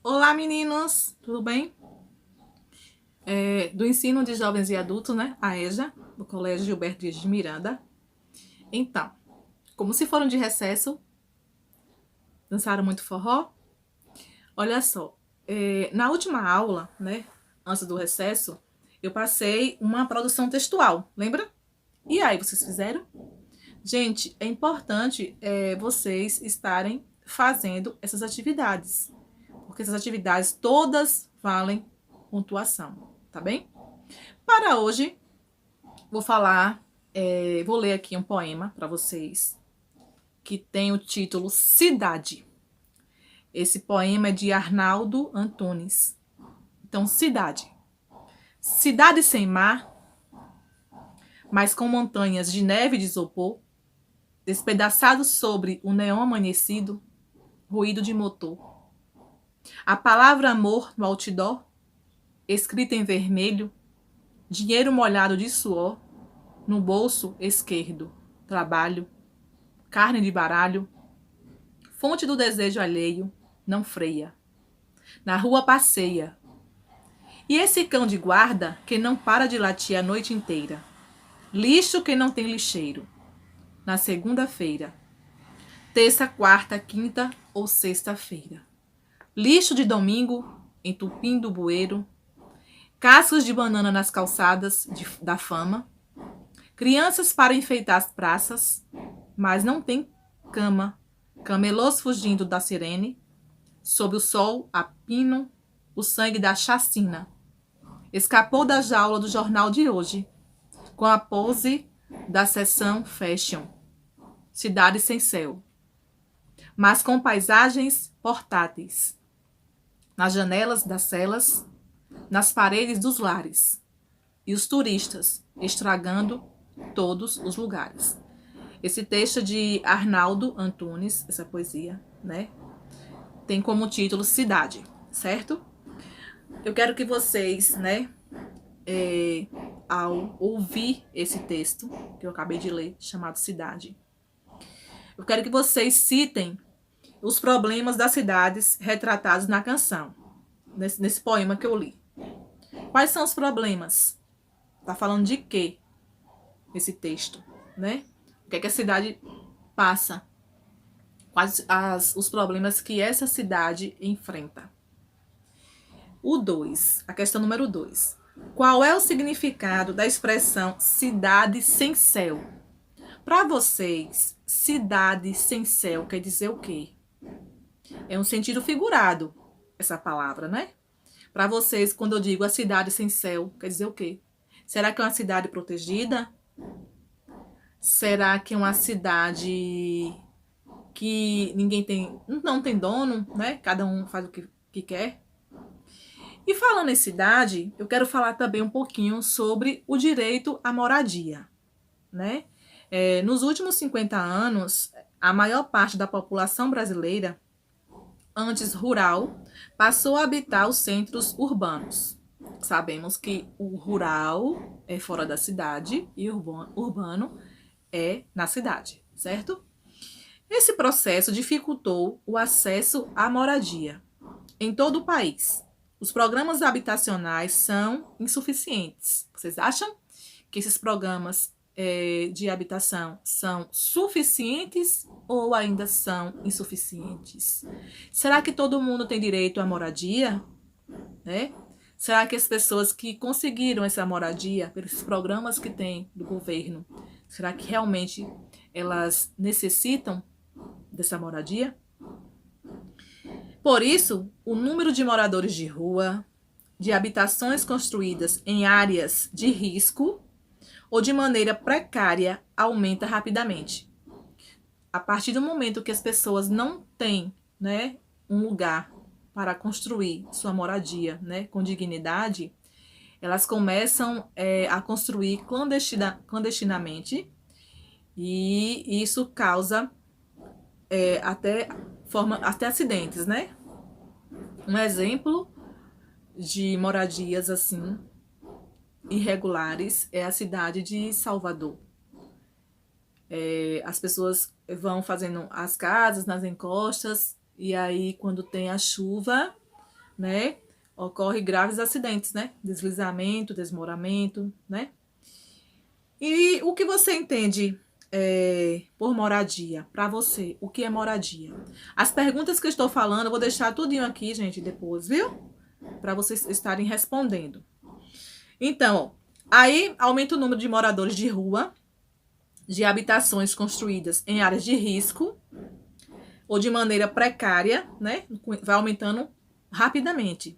Olá, meninos! Tudo bem? Do Ensino de Jovens e Adultos, né? A EJA, do Colégio Gilberto Dias de Miranda. Então, como se foram de recesso, dançaram muito forró? Olha só, na última aula, né? Antes do recesso, eu passei uma produção textual, lembra? E aí, vocês fizeram? Gente, é importante vocês estarem fazendo essas atividades, porque essas atividades todas valem pontuação, tá bem? Para hoje, vou ler aqui um poema para vocês, que tem o título Cidade. Esse poema é de Arnaldo Antunes. Então, cidade. Cidade sem mar, mas com montanhas de neve e de isopor, despedaçados sobre o neon amanhecido, ruído de motor. A palavra amor no outdoor, escrita em vermelho, dinheiro molhado de suor, no bolso esquerdo, trabalho, carne de baralho, fonte do desejo alheio, não freia. Na rua passeia. E esse cão de guarda que não para de latir a noite inteira. Lixo que não tem lixeiro. Na segunda-feira. Terça, quarta, quinta ou sexta-feira. Lixo de domingo, entupindo o bueiro. Cascos de banana nas calçadas da fama. Crianças para enfeitar as praças, mas não tem cama. Camelôs fugindo da sirene. Sob o sol, a pino, o sangue da chacina. Escapou da jaula do jornal de hoje, com a pose da seção fashion. Cidade sem céu, mas com paisagens portáteis. Nas janelas das celas, nas paredes dos lares. E os turistas estragando todos os lugares. Esse texto é de Arnaldo Antunes, essa poesia, né? Tem como título Cidade, certo? Eu quero que vocês, né, ao ouvir esse texto que eu acabei de ler, chamado Cidade, eu quero que vocês citem os problemas das cidades retratados na canção, nesse poema que eu li. Quais são os problemas? Tá falando de quê esse texto, né? O que é que a cidade passa? Quais os problemas que essa cidade enfrenta? O 2, a questão número 2. Qual é o significado da expressão cidade sem céu? Para vocês, cidade sem céu quer dizer o quê? É um sentido figurado, essa palavra, né? Para vocês, quando eu digo a cidade sem céu, quer dizer o quê? Será que é uma cidade protegida? Será que é uma cidade que não tem dono, né? Cada um faz o que quer? E falando em cidade, eu quero falar também um pouquinho sobre o direito à moradia, né? Nos últimos 50 anos, a maior parte da população brasileira, antes rural, passou a habitar os centros urbanos. Sabemos que o rural é fora da cidade e o urbano é na cidade, certo? Esse processo dificultou o acesso à moradia em todo o país. Os programas habitacionais são insuficientes. Vocês acham que esses programas de habitação são suficientes ou ainda são insuficientes? Será que todo mundo tem direito à moradia? Né? Será que as pessoas que conseguiram essa moradia pelos programas que tem do governo, será que realmente elas necessitam dessa moradia? Por isso, o número de moradores de rua, de habitações construídas em áreas de risco ou de maneira precária aumenta rapidamente. A partir do momento que as pessoas não têm, né, um lugar para construir sua moradia, né, com dignidade, elas começam a construir clandestinamente e isso causa até acidentes, né? Um exemplo de moradias assim irregulares é a cidade de Salvador. As pessoas vão fazendo as casas nas encostas e aí quando tem a chuva, né, ocorre graves acidentes, né, deslizamento, desmoronamento, né. E o que você entende por moradia? Para você, o que é moradia? As perguntas que eu estou falando, eu vou deixar tudinho aqui, gente, depois, viu? Para vocês estarem respondendo. Então, aí aumenta o número de moradores de rua, de habitações construídas em áreas de risco ou de maneira precária, né? Vai aumentando rapidamente.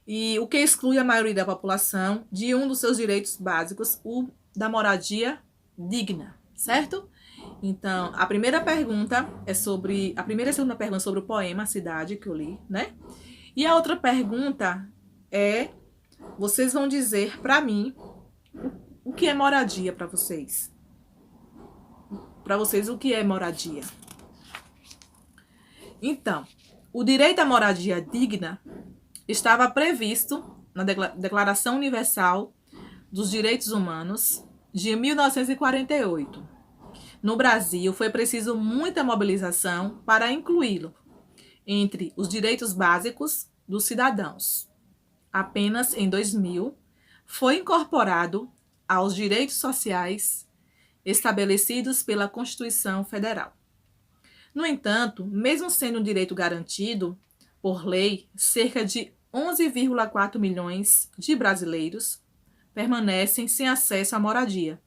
E o que exclui a maioria da população de um dos seus direitos básicos, o da moradia digna, certo? Então, a primeira pergunta é sobre... A primeira e a segunda pergunta é sobre o poema Cidade, que eu li, né? E a outra pergunta é... Vocês vão dizer para mim o que é moradia para vocês. Para vocês, o que é moradia? Então, o direito à moradia digna estava previsto na Declaração Universal dos Direitos Humanos de 1948. No Brasil, foi preciso muita mobilização para incluí-lo entre os direitos básicos dos cidadãos. Apenas em 2000 foi incorporado aos direitos sociais estabelecidos pela Constituição Federal. No entanto, mesmo sendo um direito garantido por lei, cerca de 11,4 milhões de brasileiros permanecem sem acesso à moradia.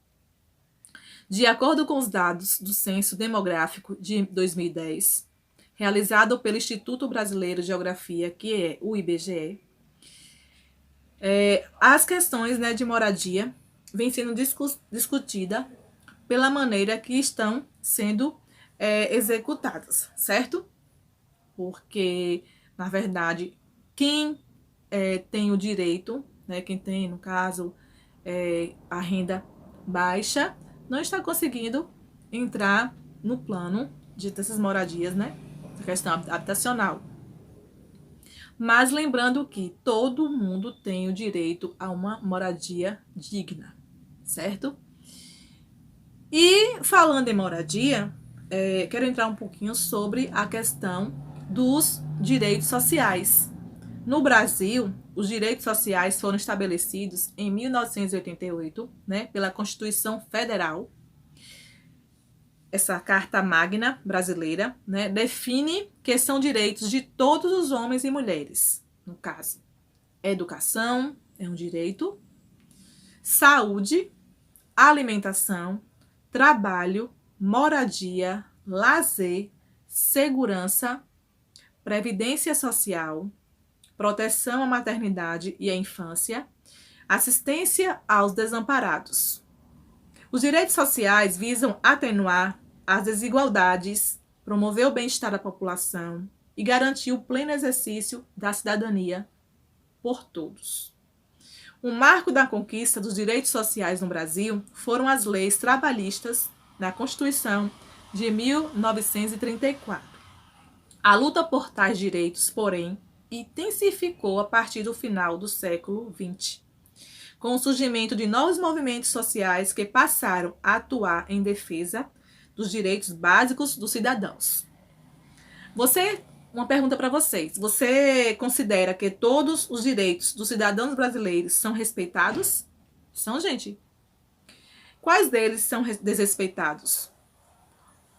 De acordo com os dados do Censo Demográfico de 2010, realizado pelo Instituto Brasileiro de Geografia, que é o IBGE, as questões, né, de moradia vêm sendo discutidas pela maneira que estão sendo executadas, certo? Porque, na verdade, quem tem o direito, né, quem tem, no caso, a renda baixa, não está conseguindo entrar no plano dessas moradias, né? A questão habitacional. Mas lembrando que todo mundo tem o direito a uma moradia digna, certo? E falando em moradia, quero entrar um pouquinho sobre a questão dos direitos sociais. No Brasil, os direitos sociais foram estabelecidos em 1988, né, pela Constituição Federal. Essa Carta Magna brasileira, né, define que são direitos de todos os homens e mulheres. No caso, educação é um direito, saúde, alimentação, trabalho, moradia, lazer, segurança, previdência social, proteção à maternidade e à infância, assistência aos desamparados. Os direitos sociais visam atenuar as desigualdades, promover o bem-estar da população e garantir o pleno exercício da cidadania por todos. O marco da conquista dos direitos sociais no Brasil foram as leis trabalhistas da Constituição de 1934. A luta por tais direitos, porém, intensificou a partir do final do século XX, com o surgimento de novos movimentos sociais que passaram a atuar em defesa dos direitos básicos dos cidadãos. Uma pergunta para vocês. Você considera que todos os direitos dos cidadãos brasileiros são respeitados? São, gente? Quais deles são desrespeitados?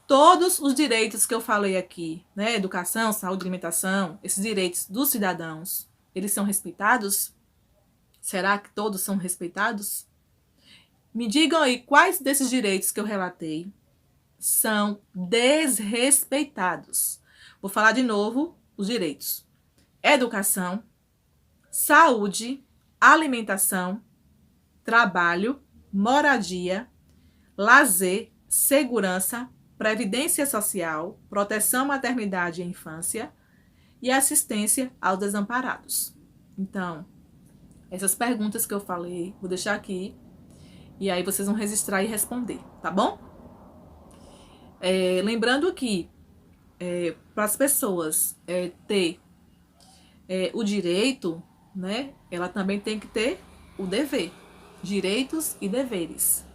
Todos os direitos que eu falei aqui, né? Educação, saúde, alimentação, esses direitos dos cidadãos, eles são respeitados? Será que todos são respeitados? Me digam aí quais desses direitos que eu relatei são desrespeitados. Vou falar de novo os direitos: educação, saúde, alimentação, trabalho, moradia, lazer, segurança, previdência social, proteção à maternidade e à infância e assistência aos desamparados. Então, essas perguntas que eu falei, vou deixar aqui e aí vocês vão registrar e responder, tá bom? Lembrando que para as pessoas ter o direito, né, ela também tem que ter o dever, direitos e deveres.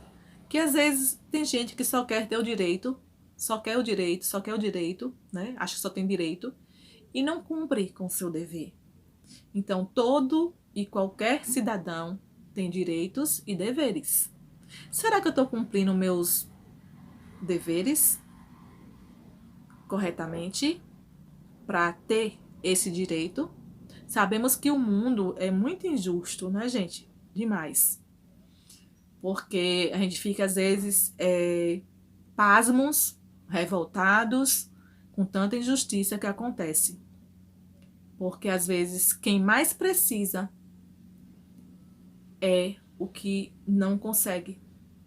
Que às vezes tem gente que só quer ter o direito, só quer o direito, né, acha que só tem direito e não cumpre com o seu dever. Então, todo e qualquer cidadão tem direitos e deveres. Será que eu estou cumprindo meus deveres corretamente para ter esse direito? Sabemos que o mundo é muito injusto, né, gente? Demais. Porque a gente fica, às vezes, pasmos, revoltados com tanta injustiça que acontece. Porque, às vezes, quem mais precisa é o que não consegue,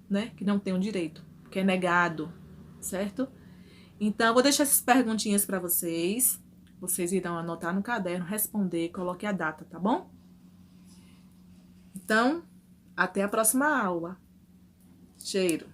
né? Que não tem o direito, que é negado, certo? Então, eu vou deixar essas perguntinhas para vocês. Vocês irão anotar no caderno, responder, coloque a data, tá bom? Então, até a próxima aula. Cheiro!